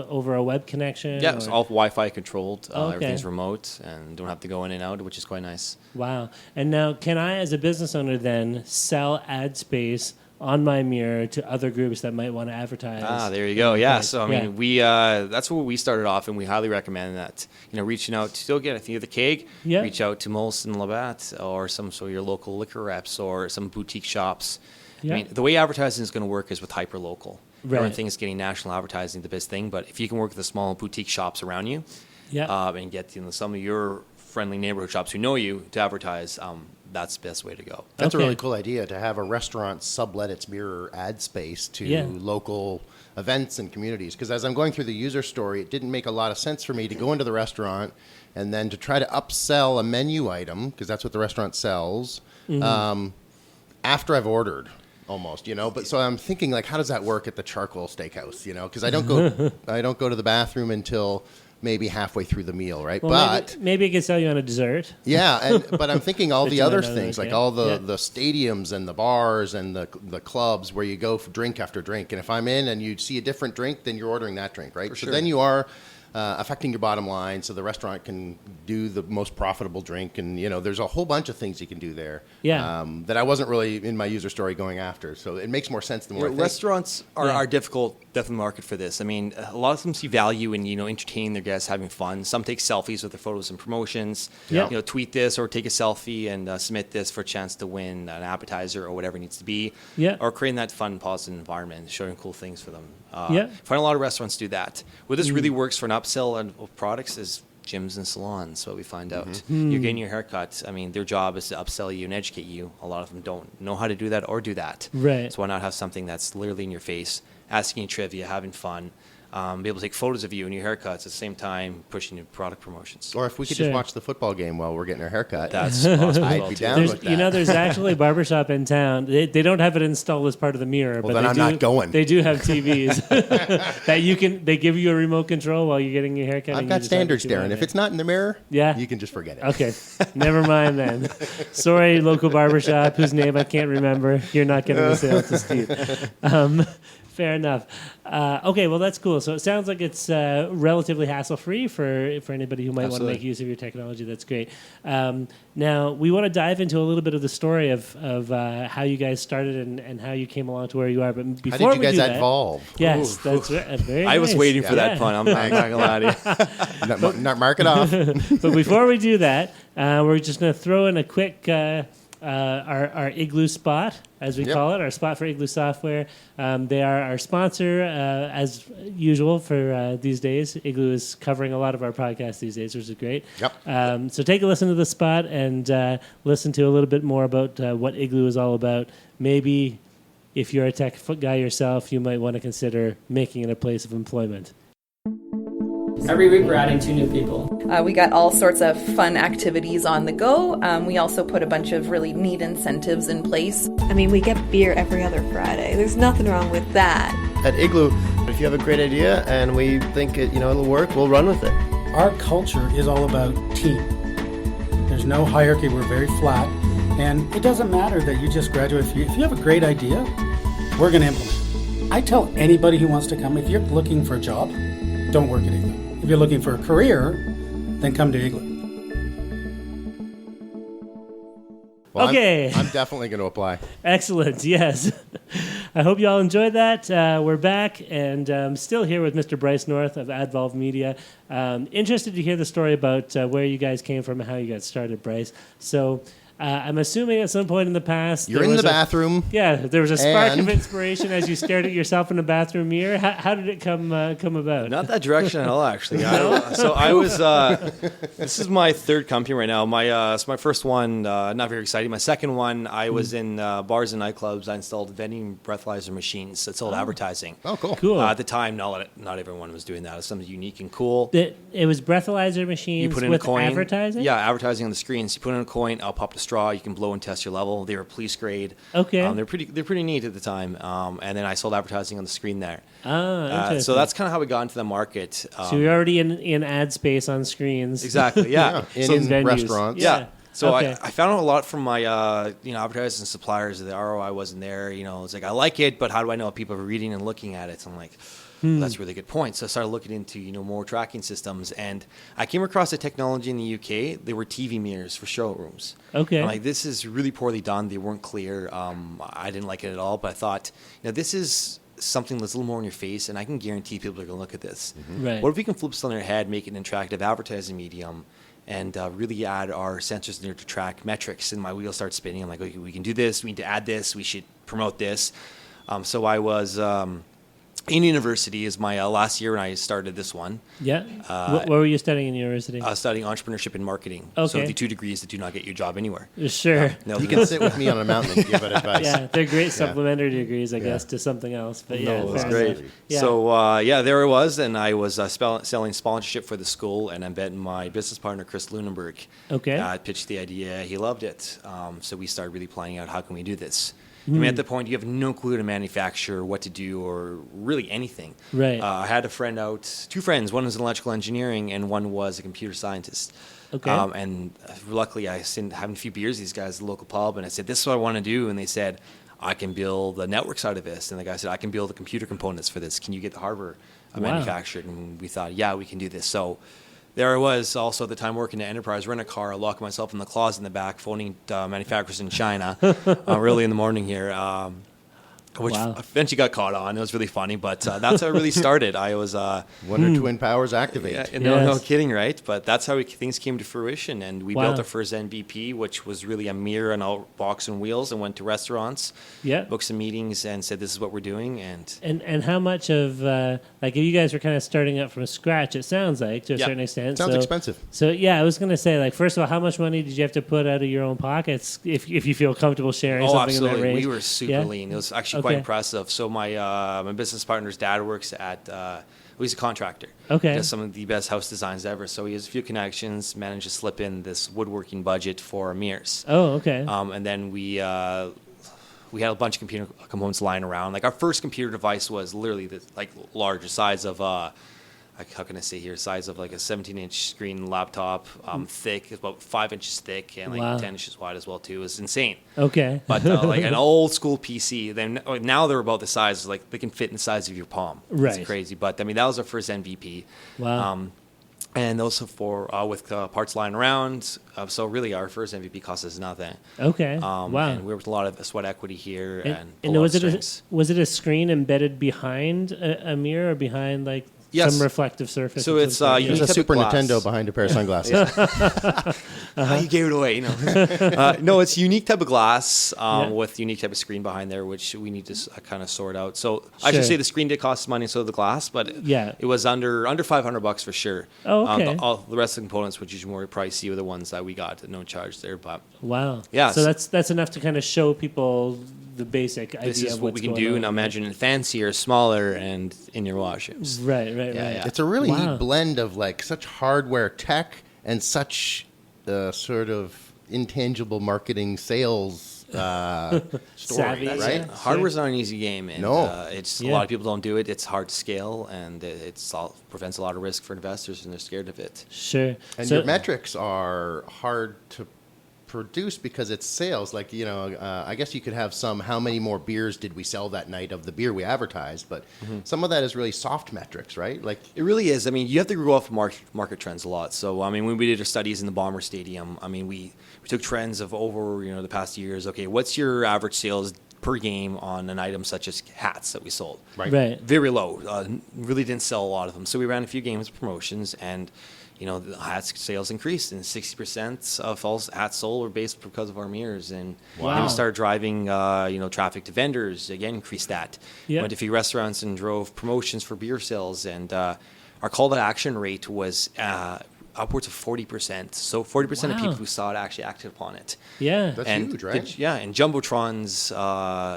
Speaker 1: over a web connection?
Speaker 3: Yeah, it's all Wi-Fi controlled.
Speaker 1: Okay.
Speaker 3: Everything's remote and don't have to go in and out, which is quite nice.
Speaker 1: Wow. And now, can I, as a business owner, then sell ad space on my mirror to other groups that might want to advertise?
Speaker 3: There you go. Yeah.
Speaker 1: Right.
Speaker 3: So, we that's where we started off, and we highly recommend that, reaching out to, still get, if you're the keg,
Speaker 1: Yeah.
Speaker 3: reach out to Molson Labatt or some sort of your local liquor reps or some boutique shops.
Speaker 1: Yeah.
Speaker 3: The way advertising is going to work is with hyper-local.
Speaker 1: Right.
Speaker 3: Everyone thinks getting national advertising the best thing, but if you can work with the small boutique shops around you,
Speaker 1: Yeah.
Speaker 3: and get some of your friendly neighborhood shops who know you to advertise, that's the best way to go.
Speaker 2: That's a
Speaker 1: Okay.
Speaker 2: really cool idea to have a restaurant sublet its mirror ad space to
Speaker 1: Yeah.
Speaker 2: local events and communities. Because as I'm going through the user story, it didn't make a lot of sense for me to go into the restaurant and then to try to upsell a menu item, because that's what the restaurant sells, after I've ordered. Almost, but so I'm thinking, like, how does that work at the charcoal steakhouse, because I don't go to the bathroom until maybe halfway through the meal, right?
Speaker 1: Well,
Speaker 2: but
Speaker 1: maybe it could sell you on a dessert.
Speaker 2: yeah, but I'm thinking all
Speaker 1: That
Speaker 2: the
Speaker 1: you
Speaker 2: other
Speaker 1: might not
Speaker 2: things, like
Speaker 1: understand.
Speaker 2: all the
Speaker 1: Yeah.
Speaker 2: stadiums and the bars and the clubs where you go for drink after drink. And if I'm in and you see a different drink, then you're ordering that drink, right?
Speaker 3: For
Speaker 2: So
Speaker 3: sure.
Speaker 2: then you are affecting your bottom line, so the restaurant can do the most profitable drink. And, there's a whole bunch of things you can do there
Speaker 1: Yeah.
Speaker 2: that I wasn't really in my user story going after. So it makes more sense the more I think.
Speaker 3: Restaurants
Speaker 1: Yeah.
Speaker 3: are difficult, definitely market for this. A lot of them see value in, entertaining their guests, having fun. Some take selfies with their photos and promotions.
Speaker 1: Yeah.
Speaker 3: Tweet this or take a selfie and submit this for a chance to win an appetizer or whatever it needs to be.
Speaker 1: Yeah.
Speaker 3: Or creating that fun, positive environment, showing cool things for them.
Speaker 1: Yeah.
Speaker 3: Find a lot of restaurants do that. Where this really works for an upsell of products is gyms and salons. What we find out, you're getting your haircut. Their job is to upsell you and educate you. A lot of them don't know how to do that or do that.
Speaker 1: Right.
Speaker 3: So why not have something that's literally in your face, asking you trivia, having fun, be able to take photos of you and your haircuts at the same time, pushing your product promotions.
Speaker 2: Or if we could
Speaker 1: Sure.
Speaker 2: just watch the football game while we're getting our haircut.
Speaker 3: That's possible.
Speaker 2: I'd
Speaker 3: as well,
Speaker 2: be
Speaker 3: too.
Speaker 2: down with that.
Speaker 1: There's actually a barbershop in town. They don't have it installed as part of the mirror, but
Speaker 2: then
Speaker 1: they
Speaker 2: I'm
Speaker 1: do,
Speaker 2: not going.
Speaker 1: They do have TVs that they give you a remote control while you're getting your haircut.
Speaker 2: I've
Speaker 1: and
Speaker 2: got
Speaker 1: you decide what
Speaker 2: standards,
Speaker 1: you want
Speaker 2: Darren.
Speaker 1: to
Speaker 2: If
Speaker 1: do.
Speaker 2: it's not in the mirror,
Speaker 1: Yeah.
Speaker 2: you can just forget it.
Speaker 1: Okay, never mind then. Sorry, local barbershop whose name I can't remember. You're not getting the sale to Steve. Fair enough. Okay, well, that's cool. So it sounds like it's relatively hassle-free for anybody who might want to
Speaker 3: Absolutely.
Speaker 1: make use of your technology. That's great. Now, we want to dive into a little bit of the story of how you guys started and how you came along to where you are. But before
Speaker 2: How did you
Speaker 1: we
Speaker 2: guys
Speaker 1: do that,
Speaker 2: AdVolve?
Speaker 1: yes, that's right. Very
Speaker 3: I was
Speaker 1: nice.
Speaker 3: waiting for
Speaker 1: Yeah.
Speaker 3: that pun. I'm not going to lie to you.
Speaker 2: Not mark it off.
Speaker 1: But before we do that, we're just going to throw in a quick our Igloo spot, as we
Speaker 2: Yep.
Speaker 1: call it, our spot for Igloo software. They are our sponsor, as usual, for these days. Igloo is covering a lot of our podcasts these days, which is great.
Speaker 2: Yep.
Speaker 1: So take a listen to the spot and listen to a little bit more about what Igloo is all about. Maybe if you're a tech guy yourself, you might want to consider making it a place of employment.
Speaker 4: Every week we're adding 2 new people.
Speaker 5: We got all sorts of fun activities on the go. We also put a bunch of really neat incentives in place.
Speaker 6: We get beer every other Friday. There's nothing wrong with that.
Speaker 7: At Igloo, if you have a great idea and we think it'll work, we'll run with it.
Speaker 8: Our culture is all about team. There's no hierarchy. We're very flat. And it doesn't matter that you just graduate. If you have a great idea, we're going to implement. I tell anybody who wants to come, if you're looking for a job, don't work at Igloo. If you're looking for a career, then come to Igloo.
Speaker 2: Well,
Speaker 1: Okay.
Speaker 2: I'm definitely going to apply.
Speaker 1: Excellent. Yes. I hope you all enjoyed that. We're back and still here with Mr. Bryce North of AdVolve Media. Interested to hear the story about where you guys came from and how you got started, Bryce. So I'm assuming at some point in the past
Speaker 2: You're
Speaker 1: there
Speaker 2: in
Speaker 1: was
Speaker 2: the bathroom.
Speaker 1: there was a spark of
Speaker 2: And-
Speaker 1: inspiration as you stared at yourself in the bathroom mirror. How did it come about?
Speaker 9: Not that direction at all, actually. So I was. This is my third company right now. My first one, not very exciting. My second one, I was in bars and nightclubs. I installed vending breathalyzer machines that sold advertising.
Speaker 2: Oh, cool.
Speaker 1: Cool.
Speaker 9: At the time, not everyone was doing that. It was something unique and cool.
Speaker 1: It was breathalyzer machines
Speaker 9: You put in
Speaker 1: with
Speaker 9: a coin.
Speaker 1: advertising?
Speaker 9: Yeah, advertising on the screens. You put in a coin, I'll pop the straw. You can blow and test your level. They were police grade.
Speaker 1: Okay.
Speaker 9: They're pretty neat at the time. And then I sold advertising on the screen there.
Speaker 1: Interesting.
Speaker 9: So that's kind of how we got into the market.
Speaker 1: So you're already in ad space on screens.
Speaker 9: Exactly. Yeah.
Speaker 2: In
Speaker 1: venues.
Speaker 2: restaurants.
Speaker 9: Yeah. So
Speaker 1: Okay.
Speaker 9: I found out a lot from my advertisers and suppliers that the ROI wasn't there. It's like I like it, but how do I know if people are reading and looking at it? So I'm like, well, that's a really good point. So I started looking into more tracking systems, and I came across a technology in the UK. They were TV mirrors for showrooms.
Speaker 1: Okay.
Speaker 9: I'm like, this is really poorly done. They weren't clear. I didn't like it at all. But I thought, this is something that's a little more in your face, and I can guarantee people are going to look at this.
Speaker 1: Right.
Speaker 9: What if we can flip this on their head, make it an attractive advertising medium, and really add our sensors in there to track metrics? And my wheels start spinning. I'm like, okay, we can do this. We need to add this. We should promote this. So I was in university is my last year when I started this one.
Speaker 1: Yeah. What were you studying in university?
Speaker 9: Studying entrepreneurship and marketing.
Speaker 1: Okay.
Speaker 9: So the 2 degrees that do not get you a job anywhere.
Speaker 1: Sure.
Speaker 9: No,
Speaker 2: You can sit with me on a mountain and give it advice.
Speaker 1: Yeah, they're great supplementary degrees, I guess, to something else. But yeah,
Speaker 2: No,
Speaker 1: fair
Speaker 2: that's
Speaker 1: enough.
Speaker 2: great.
Speaker 1: Yeah.
Speaker 9: So there it was, and I was selling sponsorship for the school, and I met my business partner Chris Lunenberg.
Speaker 1: Okay.
Speaker 9: I pitched the idea, he loved it, so we started really planning out how can we do this. I mean, at the point, you have no clue to manufacture, what to do, or really anything.
Speaker 1: Right.
Speaker 9: I had two friends. One was in electrical engineering, and one was a computer scientist.
Speaker 1: Okay.
Speaker 9: And luckily, I was having a few beers, these guys at the local pub, and I said, this is what I want to do. And they said, I can build the network side of this. And the guy said, I can build the computer components for this. Can you get the hardware manufactured? And we thought, yeah, we can do this. So there I was also at the time working at Enterprise, rent a car, lock myself in the closet in the back, phoning manufacturers in China early in the morning here, which eventually got caught on. It was really funny, but that's how it really started. I was
Speaker 2: Wonder Twin Powers activate.
Speaker 9: yeah, no kidding, right? But that's how things came to fruition, and we built our first MVP, which was really a mirror and a box and wheels, and went to restaurants, booked some meetings, and said, "This is what we're doing."
Speaker 1: And how much of if you guys were kind of starting up from scratch, it sounds like to a certain extent.
Speaker 2: Sounds expensive.
Speaker 1: So yeah, I was going to say, first of all, how much money did you have to put out of your own pockets if you feel comfortable sharing something
Speaker 9: absolutely.
Speaker 1: in that range?
Speaker 9: We were super lean. It was actually quite impressive. So my business partner's dad works at he's a contractor.
Speaker 1: Okay.
Speaker 9: He does some of the best house designs ever. So he has a few connections, managed to slip in this woodworking budget for mirrors.
Speaker 1: Oh, okay.
Speaker 9: And then we had a bunch of computer components lying around. Like our first computer device was literally the larger size of how can I say here? Size of a 17-inch screen laptop, thick, about 5 inches thick, and 10 inches wide as well too. It was insane.
Speaker 1: Okay.
Speaker 9: But an old school PC. Then now they're about the size, they can fit in the size of your palm.
Speaker 1: Right.
Speaker 9: It's crazy. But I mean, that was our first MVP.
Speaker 1: Wow.
Speaker 9: And those for with parts lying around. So really, our first MVP cost us nothing.
Speaker 1: Okay. Wow.
Speaker 9: And we worked a lot of sweat equity here
Speaker 1: and was it a screen embedded behind a mirror or behind some reflective surface?
Speaker 9: So it's
Speaker 2: there's a Super Nintendo behind a pair of sunglasses.
Speaker 9: You gave it away. No, it's a unique type of glass with unique type of screen behind there, which we need to kind of sort out. So I should say the screen did cost money, so did the glass, but it was under $500 for sure.
Speaker 1: Oh, okay.
Speaker 9: All the rest of the components, which is more pricey, were the ones that we got at no charge there. But
Speaker 1: wow.
Speaker 9: Yeah.
Speaker 1: So that's enough to kind of show people the basic idea.
Speaker 9: This is
Speaker 1: of
Speaker 9: what
Speaker 1: what's
Speaker 9: we can
Speaker 1: going
Speaker 9: do.
Speaker 1: on.
Speaker 9: Now imagine it fancier, smaller, and in your washrooms.
Speaker 1: Right.
Speaker 9: Yeah.
Speaker 2: It's a really neat blend of such hardware tech and such sort of intangible marketing sales story,
Speaker 1: Savvy,
Speaker 2: right?
Speaker 1: yeah.
Speaker 9: Hardware's not an easy game, and
Speaker 2: No.
Speaker 9: it's a lot of people don't do it. It's hard to scale, and it prevents a lot of risk for investors, and they're scared of it.
Speaker 1: Sure.
Speaker 2: And your metrics are hard to produce because it's sales. I guess you could have how many more beers did we sell that night of the beer we advertised, but some of that is really soft metrics, right?
Speaker 9: It really is. I mean, you have to go off market trends a lot. So, I mean, when we did our studies in the Bomber Stadium, I mean, we took trends of over, the past years. Okay, what's your average sales per game on an item such as hats that we sold?
Speaker 1: Right.
Speaker 9: Very low. Really didn't sell a lot of them. So we ran a few games, promotions, and
Speaker 3: the hats sales increased, and 60% of all hats sold were based because of our mirrors. And then we started driving, traffic to vendors. Again, increased that. Went to a few restaurants and drove promotions for beer sales. And our call to action rate was upwards of 40%. So 40% of people who saw it actually acted upon it.
Speaker 1: Yeah,
Speaker 2: that's huge, right?
Speaker 3: And jumbotrons,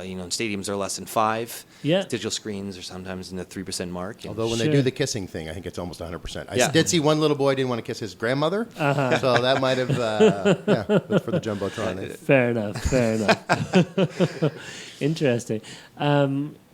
Speaker 3: in stadiums are less than 5.
Speaker 1: Yeah,
Speaker 3: digital screens are sometimes in the 3% mark.
Speaker 2: Although when they do the kissing thing, I think it's almost 100%. I did see one little boy didn't want to kiss his grandmother, so that might have for the jumbotron.
Speaker 1: Fair enough. Interesting.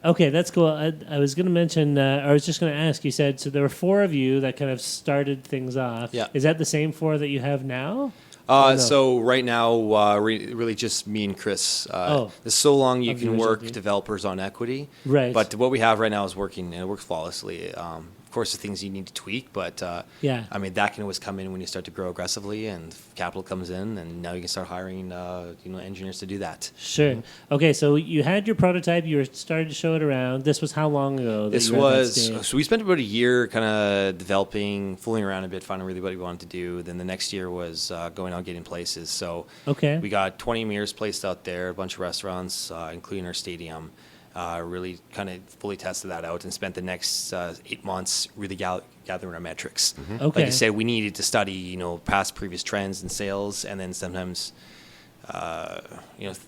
Speaker 1: Okay, that's cool. I was going to mention, I was just going to ask, you said, so there were 4 of you that kind of started things off.
Speaker 3: Yeah.
Speaker 1: Is that the same 4 that you have now?
Speaker 3: So right now, really just me and Chris. There's so long you can work developers on equity.
Speaker 1: Right.
Speaker 3: But what we have right now is working, and it works flawlessly. Of course, the things you need to tweak, but that can always come in when you start to grow aggressively, and capital comes in, and now you can start hiring, engineers to do that.
Speaker 1: Sure. Okay, so you had your prototype. You were starting to show it around. This was how long ago?
Speaker 3: So we spent about a year kind of developing, fooling around a bit, finding really what we wanted to do. Then the next year was going out getting places. So we got 20 mirrors placed out there, a bunch of restaurants, including our stadium. Really kind of fully tested that out and spent the next 8 months really gathering our metrics.
Speaker 1: Okay.
Speaker 3: Like I said, we needed to study, past previous trends in sales, and then sometimes,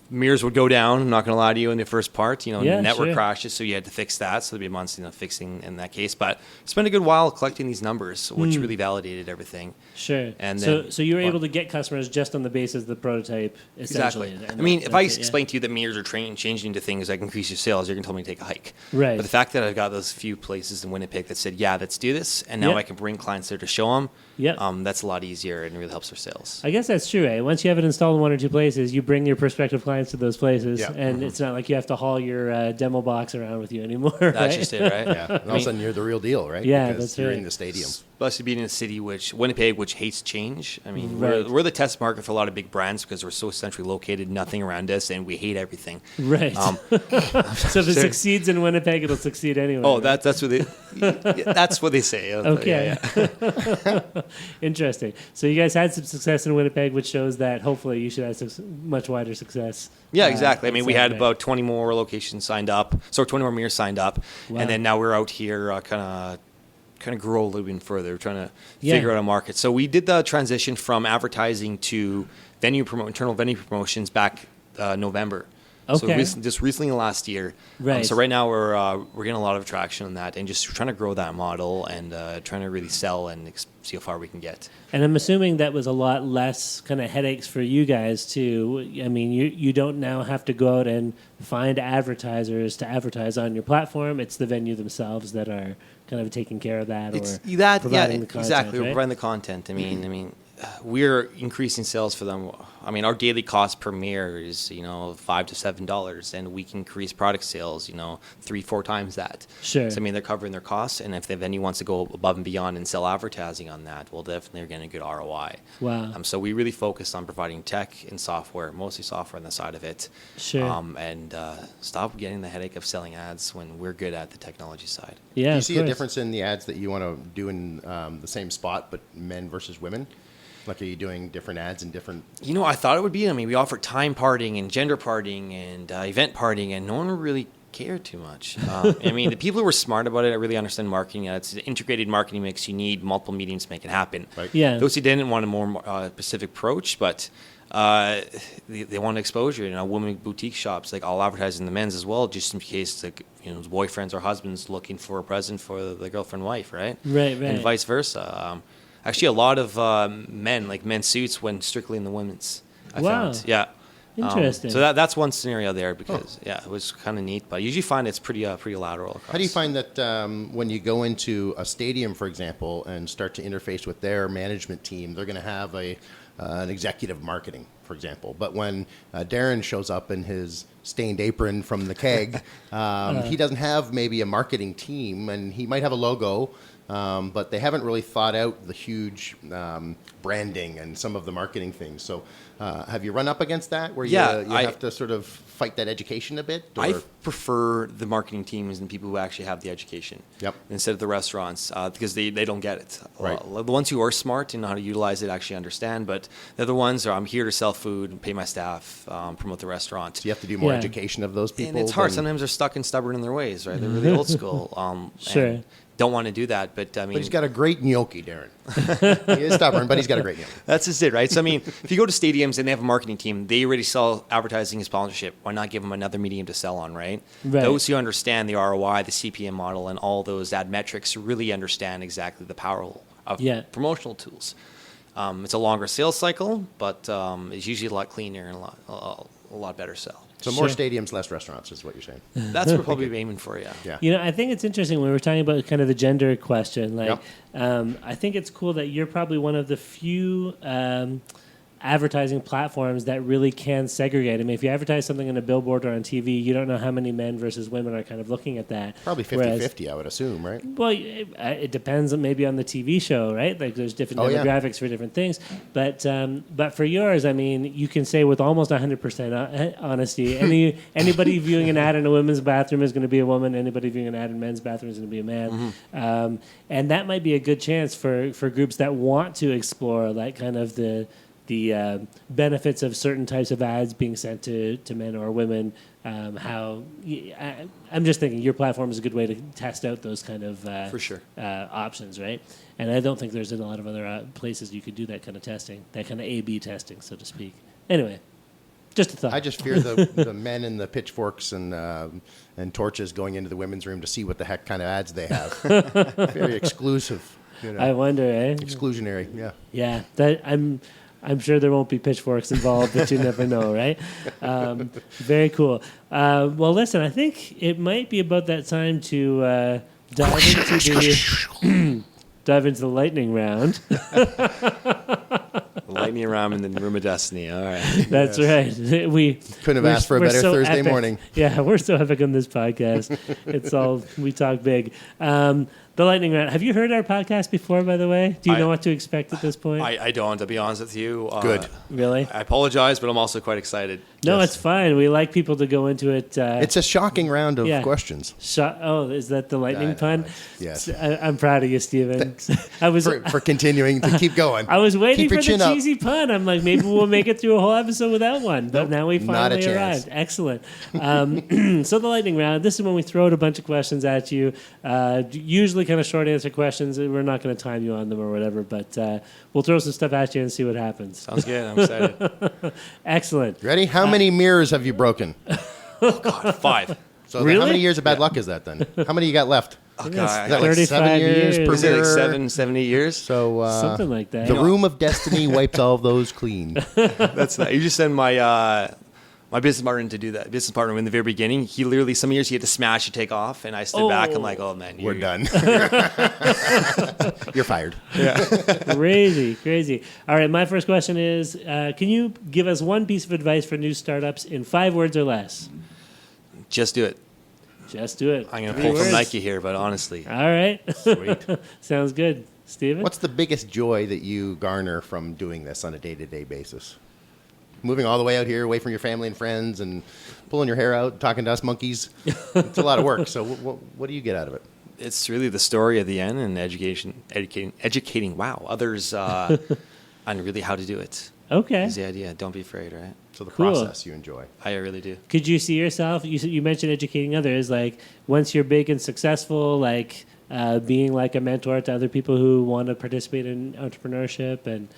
Speaker 3: mirrors would go down. I'm not going to lie to you in the first part. Network crashes, so you had to fix that. So there'd be months, fixing in that case. But spent a good while collecting these numbers, which really validated everything.
Speaker 1: Sure.
Speaker 3: And then,
Speaker 1: so you were able to get customers just on the basis of the prototype, essentially.
Speaker 3: Exactly. I mean, if I explain to you that mirrors are changing into things that can increase your sales, you're going to tell me to take a hike.
Speaker 1: Right.
Speaker 3: But the fact that I've got those few places in Winnipeg that said, let's do this, and now I can bring clients there to show them, that's a lot easier and really helps our sales.
Speaker 1: I guess that's true, eh? Once you have it installed in 1 or 2 places, you bring your prospective clients to those places, and it's not like you have to haul your demo box around with you anymore.
Speaker 3: That's just it, right?
Speaker 2: Yeah. And all of a sudden, you're the real deal, right?
Speaker 1: Yeah,
Speaker 2: because
Speaker 1: that's
Speaker 2: you're
Speaker 1: right.
Speaker 2: in the stadium.
Speaker 3: Especially being in a city Winnipeg, which hates change. I mean, we're the test market for a lot of big brands because we're so centrally located, nothing around us, and we hate everything.
Speaker 1: Right. So if it succeeds in Winnipeg, it'll succeed anywhere.
Speaker 3: Oh, right? that's what they say.
Speaker 1: Okay. Interesting. So you guys had some success in Winnipeg, which shows that hopefully you should have much wider success.
Speaker 3: Yeah, exactly. I mean, we had about 20 more locations signed up, so 20 more mirrors signed up, and then now we're out here kind of grow a little bit further. We're trying to figure out a market. So we did the transition from advertising to internal venue promotions back November.
Speaker 1: Okay.
Speaker 3: So just recently last year.
Speaker 1: Right.
Speaker 3: So right now we're getting a lot of traction on that and just trying to grow that model and trying to really sell and see how far we can get.
Speaker 1: And I'm assuming that was a lot less kind of headaches for you guys too. I mean, you don't now have to go out and find advertisers to advertise on your platform. It's the venue themselves that are kind of taking care of that, providing the content.
Speaker 3: Exactly.
Speaker 1: Right?
Speaker 3: We're providing the content. I mean, we're increasing sales for them. I mean, our daily cost per mirror is $5 to $7, and we can increase product sales 3-4 times that.
Speaker 1: Sure.
Speaker 3: So I mean, they're covering their costs, and if the venue wants to go above and beyond and sell advertising on that, well, definitely they're getting a good ROI.
Speaker 1: Wow.
Speaker 3: So we really focus on providing tech and software, mostly software on the side of it.
Speaker 1: Sure.
Speaker 3: And stop getting the headache of selling ads when we're good at the technology side.
Speaker 1: Yeah.
Speaker 2: Do you see a difference in the ads that you want to do in the same spot, but men versus women? Like, are you doing different ads in different...
Speaker 3: I thought it would be. I mean, we offered time partying and gender partying and event partying, and no one really cared too much. I mean, the people who were smart about it, I really understand marketing. It's an integrated marketing mix. You need multiple mediums to make it happen.
Speaker 2: Right.
Speaker 1: Yeah.
Speaker 3: Those who didn't want a more specific approach, but they want exposure. Women boutique shops, like, all advertising the men's as well, just in case, boyfriends or husbands looking for a present for the girlfriend, wife, right?
Speaker 1: Right.
Speaker 3: And vice versa. Actually, a lot of men's suits went strictly in the women's. I found. Yeah.
Speaker 1: Interesting.
Speaker 3: So that's one scenario there because it was kind of neat. But I usually find it's pretty lateral across.
Speaker 2: How do you find that when you go into a stadium, for example, and start to interface with their management team, they're going to have an executive marketing, for example. But when Darren shows up in his stained apron from the keg. He doesn't have maybe a marketing team, and he might have a logo, but they haven't really thought out the huge branding and some of the marketing things. So have you run up against that where you have to sort of fight that education a bit? Or?
Speaker 3: I prefer the marketing teams and people who actually have the education instead of the restaurants because they don't get it.
Speaker 2: Right.
Speaker 3: The ones who are smart and know how to utilize it actually understand, but the other ones are I'm here to sell food and pay my staff, promote the restaurant.
Speaker 2: So you have to do more education of those people.
Speaker 3: And it's hard. Sometimes they're stuck and stubborn in their ways, right? They're really old school.
Speaker 1: Sure.
Speaker 3: And don't want to do that, but I mean...
Speaker 2: But he's got a great gnocchi, Darren. He is stubborn, but he's got a great gnocchi.
Speaker 3: That's just it, right? So, I mean, if you go to stadiums and they have a marketing team, they already sell advertising and sponsorship. Why not give them another medium to sell on, right? Those who understand the ROI, the CPM model, and all those ad metrics really understand exactly the power of promotional tools. It's a longer sales cycle, but it's usually a lot cleaner and a lot better sell.
Speaker 2: So more stadiums, less restaurants is what you're saying.
Speaker 3: That's what we're probably aiming for, yeah.
Speaker 1: You know, I think it's interesting when we're talking about kind of the gender question. Like, I think it's cool that you're probably one of the few advertising platforms that really can segregate. I mean, if you advertise something on a billboard or on TV, you don't know how many men versus women are kind of looking at that.
Speaker 2: Probably 50-50, I would assume, right?
Speaker 1: Well, it depends on maybe on the TV show, right? Like there's different demographics for different things. But for yours, I mean, you can say with almost 100% honesty, anybody viewing an ad in a women's bathroom is going to be a woman. Anybody viewing an ad in a men's bathroom is going to be a man. Mm-hmm. And that might be a good chance for groups that want to explore like kind of the benefits of certain types of ads being sent to men or women. I'm just thinking your platform is a good way to test out those kind of
Speaker 3: for sure
Speaker 1: options, right? And I don't think there's a lot of other places you could do that kind of testing, that kind of A/B testing, so to speak. Anyway, just a thought.
Speaker 2: I just fear the men in the pitchforks and torches going into the women's room to see what the heck kind of ads they have. Very exclusive. You know.
Speaker 1: I wonder, eh?
Speaker 2: Exclusionary, yeah.
Speaker 1: Yeah, that I'm sure there won't be pitchforks involved, but you never know, right? Very cool. Well, listen, I think it might be about that time to dive into the lightning round.
Speaker 3: Lightning round in the room of destiny. All right.
Speaker 1: That's right. We
Speaker 2: couldn't have asked for a better Thursday morning.
Speaker 1: Yeah, we're so epic on this podcast. We talk big. The lightning round. Have you heard our podcast before, by the way? Do you know what to expect at this point?
Speaker 3: I don't, to be honest with you.
Speaker 2: Good.
Speaker 1: Really?
Speaker 3: I apologize, but I'm also quite excited.
Speaker 1: No, it's fine. We like people to go into it.
Speaker 2: It's a shocking round of questions.
Speaker 1: Is that the lightning pun?
Speaker 2: Yes.
Speaker 1: I'm proud of you, Stephen.
Speaker 2: For continuing to keep going.
Speaker 1: I was waiting for the cheesy pun. I'm like, maybe we'll make it through a whole episode without one. But now we finally arrived. Excellent. So the lightning round, this is when we throw out a bunch of questions at you, usually kind of short answer questions. We're not going to time you on them or whatever, but we'll throw some stuff at you and see what happens.
Speaker 3: Sounds good. I'm excited.
Speaker 1: Excellent.
Speaker 2: Ready? How many mirrors have you broken?
Speaker 3: Oh, God, 5.
Speaker 2: So how many years of bad luck is that then? How many you got left?
Speaker 3: Oh, God.
Speaker 2: Is that like 7 years per
Speaker 3: Is it
Speaker 2: mirror?
Speaker 3: like 7, 8 years?
Speaker 2: So
Speaker 1: something like that.
Speaker 2: The room of destiny wipes all of those clean.
Speaker 3: That's not. You just send my business partner to do that. Business partner in the very beginning, he literally some years he had to smash and take off, and I stood back. I'm like, oh man,
Speaker 2: we're done. You're fired.
Speaker 3: Yeah.
Speaker 1: Crazy. All right, my first question is: can you give us one piece of advice for new startups in 5 words or less?
Speaker 3: Just do it.
Speaker 1: Just do it.
Speaker 3: I'm going to pull from Nike here, but honestly.
Speaker 1: All right.
Speaker 2: Sweet.
Speaker 1: Sounds good. Stephen?
Speaker 2: What's the biggest joy that you garner from doing this on a day-to-day basis? Moving all the way out here, away from your family and friends, and pulling your hair out, talking to us monkeys. It's a lot of work. So what do you get out of it?
Speaker 3: It's really the story at the end and educating others on really how to do it.
Speaker 1: Okay.
Speaker 3: Is the idea. Don't be afraid, right?
Speaker 2: So the process you enjoy.
Speaker 3: I really do.
Speaker 1: Could you see yourself, you mentioned educating others, like once you're big and successful, like being like a mentor to other people who want to participate in entrepreneurship and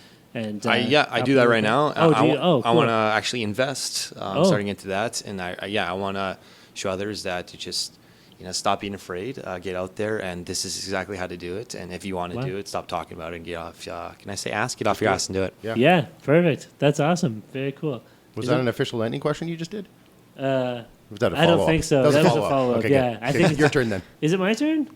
Speaker 3: I do that right now.
Speaker 1: Cool.
Speaker 3: I want to actually invest, starting into that, and I want to show others that to just stop being afraid, get out there, and this is exactly how to do it. And if you want to do it, stop talking about it and get off. Can I say ask? Get off your ass and do it.
Speaker 1: Yeah, perfect. That's awesome. Very cool.
Speaker 2: Was that an official lightning question you just did?
Speaker 1: Was that a follow-up? I don't think so. That was a follow-up.
Speaker 2: Okay,
Speaker 1: yeah, I think
Speaker 2: your turn then.
Speaker 1: Is it my turn?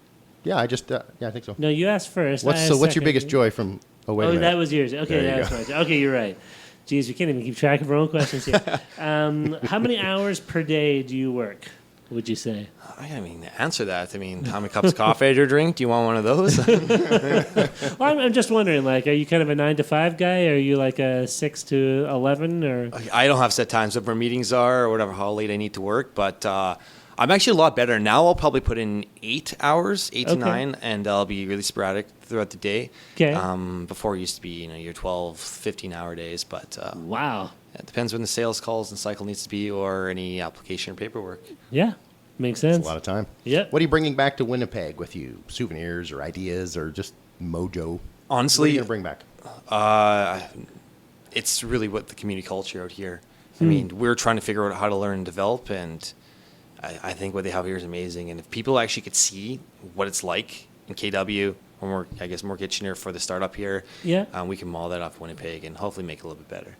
Speaker 2: Yeah, I think so.
Speaker 1: No, you asked first.
Speaker 2: What's your biggest joy from? Oh, wait a minute.
Speaker 1: That was yours. Okay, that's my turn. Okay, you're right. Geez, we can't even keep track of our own questions here. How many hours per day do you work, would you say?
Speaker 9: I mean, answer that. I mean, how many cups of coffee do you drink? Do you want one of those?
Speaker 1: Well, I'm just wondering, like, are you kind of a 9 to 5 guy? Or are you like a 6 to 11? Or
Speaker 9: I don't have set times of where meetings are or whatever, how late I need to work. But I'm actually a lot better. Now I'll probably put in 8 hours, 8 to 9, and I'll be really sporadic throughout the day.
Speaker 1: Okay.
Speaker 9: Before it used to be, your 12, 15-hour days. But
Speaker 1: wow.
Speaker 9: It depends when the sales calls and cycle needs to be or any application or paperwork.
Speaker 1: Yeah. Makes sense.
Speaker 2: It's a lot of time.
Speaker 1: Yep.
Speaker 2: What are you bringing back to Winnipeg with you? Souvenirs or ideas or just mojo?
Speaker 9: Honestly,
Speaker 2: what are you going to bring back?
Speaker 9: It's really what the community culture out here. I mean, we're trying to figure out how to learn and develop, and I think what they have here is amazing. And if people actually could see what it's like in KW, when we're, I guess, more Kitchener for the startup here, we can model that off Winnipeg and hopefully make it a little bit better.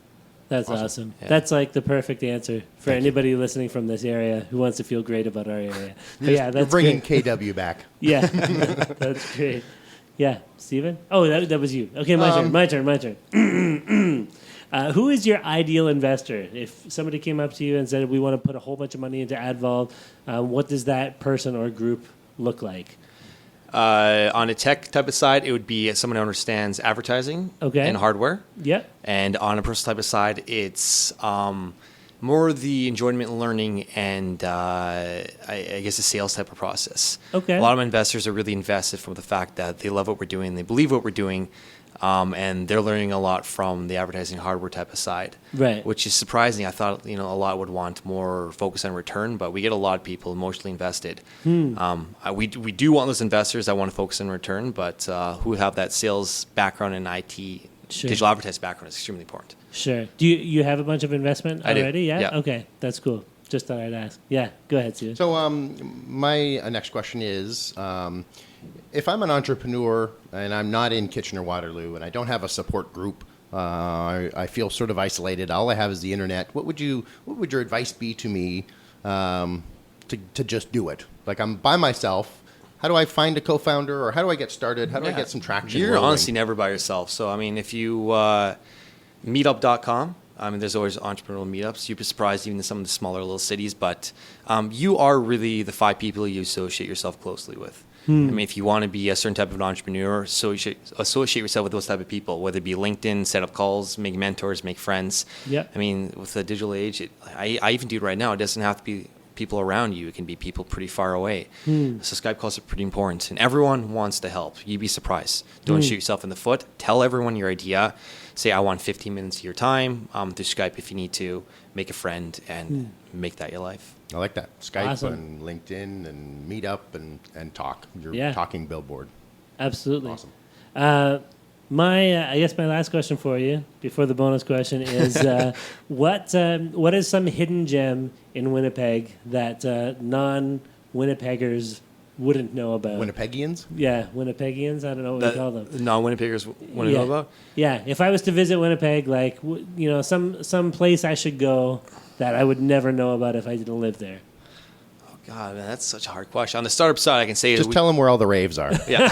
Speaker 1: That's awesome.
Speaker 9: Yeah.
Speaker 1: That's like the perfect answer for anybody listening from this area who wants to feel great about our area. But yeah, that's
Speaker 2: bringing
Speaker 1: great.
Speaker 2: KW back.
Speaker 1: Yeah, that's great. Yeah, Steven? Oh, that was you. Okay, my turn. Who is your ideal investor? If somebody came up to you and said, we want to put a whole bunch of money into AdVolve, what does that person or group look like?
Speaker 9: On a tech type of side, it would be someone who understands advertising and hardware.
Speaker 1: Yep.
Speaker 9: And on a personal type of side, it's more the enjoyment and learning and I guess the sales type of process.
Speaker 1: Okay.
Speaker 9: A lot of my investors are really invested from the fact that they love what we're doing, they believe what we're doing, and they're learning a lot from the advertising hardware type of side.
Speaker 1: Right.
Speaker 9: Which is surprising. I thought a lot would want more focus on return, but we get a lot of people emotionally invested. We do want those investors that want to focus on return, but who have that sales background in IT, digital advertising background is extremely important.
Speaker 1: Sure. Do you have a bunch of investment already?
Speaker 9: I do.
Speaker 1: Yeah?
Speaker 9: Yeah.
Speaker 1: Okay, that's cool. Just thought I'd ask. Yeah, go ahead, Steven.
Speaker 2: So my next question is, if I'm an entrepreneur and I'm not in Kitchener-Waterloo and I don't have a support group, I feel sort of isolated. All I have is the internet. What would your advice be to me to just do it? Like, I'm by myself. How do I find a co-founder, or how do I get started? How do I get some traction?
Speaker 9: You're
Speaker 2: rolling?
Speaker 9: honestly never by yourself. So, I mean, if you meetup.com, I mean, there's always entrepreneurial meetups. You'd be surprised even in some of the smaller little cities, but you are really the 5 people you associate yourself closely with. I mean, if you want to be a certain type of an entrepreneur, associate yourself with those type of people, whether it be LinkedIn, set up calls, make mentors, make friends.
Speaker 1: Yep.
Speaker 9: I mean, with the digital age, I even do it right now. It doesn't have to be people around you. It can be people pretty far away. So Skype calls are pretty important, and everyone wants to help. You'd be surprised. Don't shoot yourself in the foot. Tell everyone your idea. Say, I want 15 minutes of your time through Skype if you need to. Make a friend and make that your life.
Speaker 2: I like that. Skype
Speaker 1: Awesome.
Speaker 2: and LinkedIn and Meetup and talk. Your talking billboard.
Speaker 1: Absolutely.
Speaker 2: Awesome.
Speaker 1: I guess my last question for you before the bonus question is what is some hidden gem in Winnipeg that non-Winnipeggers wouldn't know about?
Speaker 2: Winnipegians?
Speaker 1: Yeah, Winnipegians. I don't know what we call them.
Speaker 9: Non-Winnipeggers want to know about?
Speaker 1: Yeah, if I was to visit Winnipeg, like some place I should go that I would never know about if I didn't live there.
Speaker 9: God, man, that's such a hard question. On the startup side, I can say
Speaker 2: Just tell them where all the raves are.
Speaker 9: Yeah.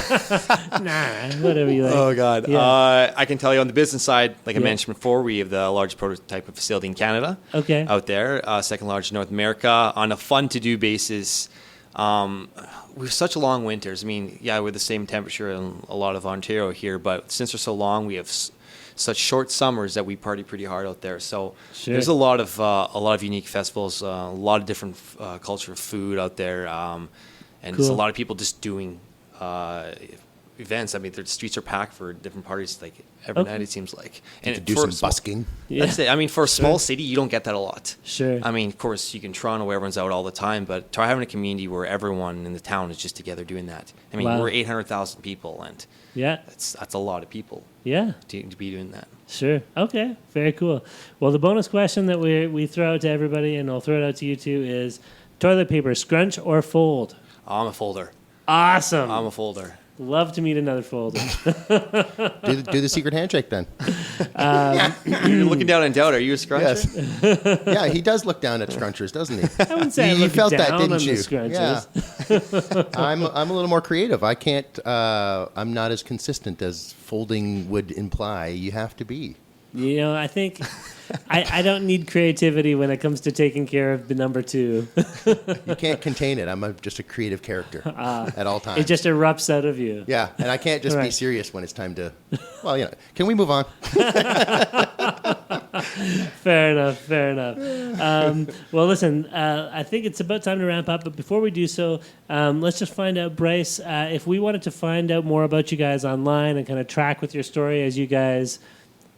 Speaker 1: Nah, whatever you like.
Speaker 9: Oh, God.
Speaker 1: Yeah.
Speaker 9: I can tell you on the business side, like I mentioned before, we have the largest prototype of facility in Canada.
Speaker 1: Okay.
Speaker 9: Out there, second largest in North America. On a fun-to-do basis, we have such long winters. I mean, we're the same temperature in a lot of Ontario here, but since they're so long, we have such short summers that we party pretty hard out there. So there's a lot of unique festivals, a lot of different culture of food out there, and there's a lot of people just doing events. I mean, the streets are packed for different parties like every night, it seems like.
Speaker 2: And to do some busking.
Speaker 9: That's it. I mean, for a small city, you don't get that a lot.
Speaker 1: Sure.
Speaker 9: I mean, of course, you can Toronto where everyone's out all the time, but try having a community where everyone in the town is just together doing that. I mean, we're 800,000 people, and that's a lot of people.
Speaker 1: Yeah.
Speaker 9: To be doing that.
Speaker 1: Sure. Okay. Very cool. Well, the bonus question that we throw out to everybody, and I'll throw it out to you too, is toilet paper, scrunch or fold?
Speaker 9: I'm a folder.
Speaker 1: Awesome.
Speaker 9: I'm a folder.
Speaker 1: Love to meet another folder.
Speaker 2: do the secret handshake then.
Speaker 9: You're looking down and doubt. Are you a scruncher?
Speaker 2: Yes. Yeah, he does look down at scrunchers, doesn't he?
Speaker 1: I wouldn't say
Speaker 2: you felt
Speaker 1: down
Speaker 2: that, didn't
Speaker 1: on
Speaker 2: you?
Speaker 1: The scrunchers.
Speaker 2: Yeah. I'm a little more creative. I can't. I'm not as consistent as folding would imply. You have to be.
Speaker 1: You know, I think I don't need creativity when it comes to taking care of the number 2.
Speaker 2: You can't contain it. I'm just a creative character at all times.
Speaker 1: It just erupts out of you.
Speaker 2: Yeah, and I can't just be serious when it's time to, well, you know, can we move on?
Speaker 1: Fair enough. Well, listen, I think it's about time to wrap up. But before we do so, let's just find out, Bryce, if we wanted to find out more about you guys online and kind of track with your story as you guys...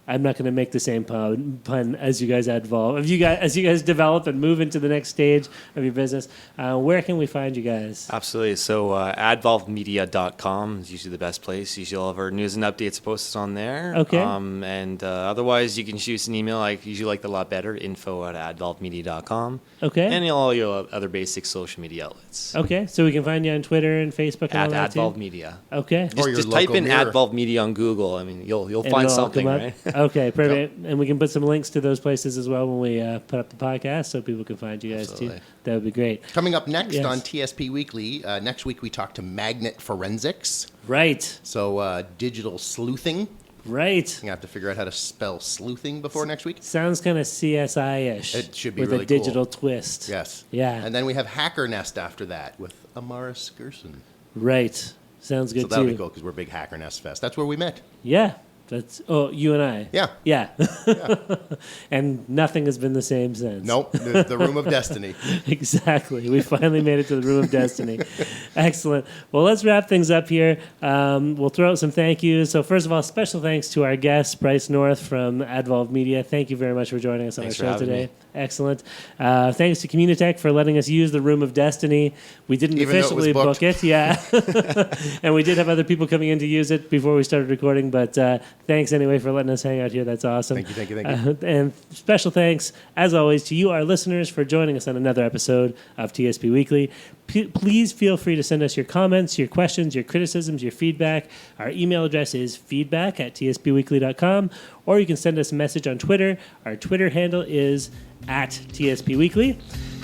Speaker 1: I'm not going to make the same pun as you guys AdVolve. As you guys develop and move into the next stage of your business, where can we find you guys?
Speaker 3: Absolutely. So AdVolveMedia.com is usually the best place. Usually all of our news and updates are posted on there.
Speaker 1: Okay.
Speaker 3: And otherwise, you can shoot us an email. I usually like that a lot better, info@AdVolveMedia.com.
Speaker 1: Okay.
Speaker 3: And all your other basic social media outlets.
Speaker 1: Okay. So we can find you on Twitter and Facebook and all that
Speaker 3: AdVolve
Speaker 1: too?
Speaker 3: Media.
Speaker 1: Okay.
Speaker 3: Just type in AdVolve Media on Google. I mean, you'll find something, right?
Speaker 1: Okay, perfect. And we can put some links to those places as well when we put up the podcast so people can find you guys too. That would be great.
Speaker 2: Coming up next on TSP Weekly, next week we talk to magnet forensics.
Speaker 1: Right.
Speaker 2: So digital sleuthing.
Speaker 1: Right.
Speaker 2: You have to figure out how to spell sleuthing before next week.
Speaker 1: Sounds kind of CSI-ish.
Speaker 2: It should be
Speaker 1: with
Speaker 2: really
Speaker 1: a digital twist.
Speaker 2: Yes.
Speaker 1: Yeah.
Speaker 2: And then we have Hacker Nest after that with Amaris Gerson.
Speaker 1: Right. Sounds good
Speaker 2: so that'll
Speaker 1: too.
Speaker 2: be cool because we're a big Hacker Nest Fest. That's where we met.
Speaker 1: Yeah. You and I.
Speaker 2: Yeah.
Speaker 1: Yeah. And nothing has been the same since.
Speaker 2: Nope. The Room of Destiny.
Speaker 1: Exactly. We finally made it to the Room of Destiny. Excellent. Well, let's wrap things up here. We'll throw out some thank yous. So first of all, special thanks to our guest, Bryce North from AdVolve Media. Thank you very much for joining us on our show today. Excellent. Thanks to Communitech for letting us use the Room of Destiny. We didn't officially book it. Yeah. And we did have other people coming in to use it before we started recording, but thanks anyway for letting us hang out here. That's awesome.
Speaker 2: Thank you.
Speaker 1: And special thanks, as always, to you, our listeners, for joining us on another episode of TSP Weekly. Please feel free to send us your comments, your questions, your criticisms, your feedback. Our email address is feedback@tspweekly.com, or you can send us a message on Twitter. Our Twitter handle is @TSPWeekly.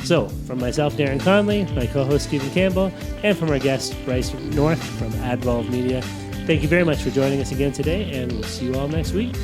Speaker 1: So, from myself, Darren Conley, my co-host, Stephen Campbell, and from our guest, Bryce North from AdVolve Media, thank you very much for joining us again today, and we'll see you all next week.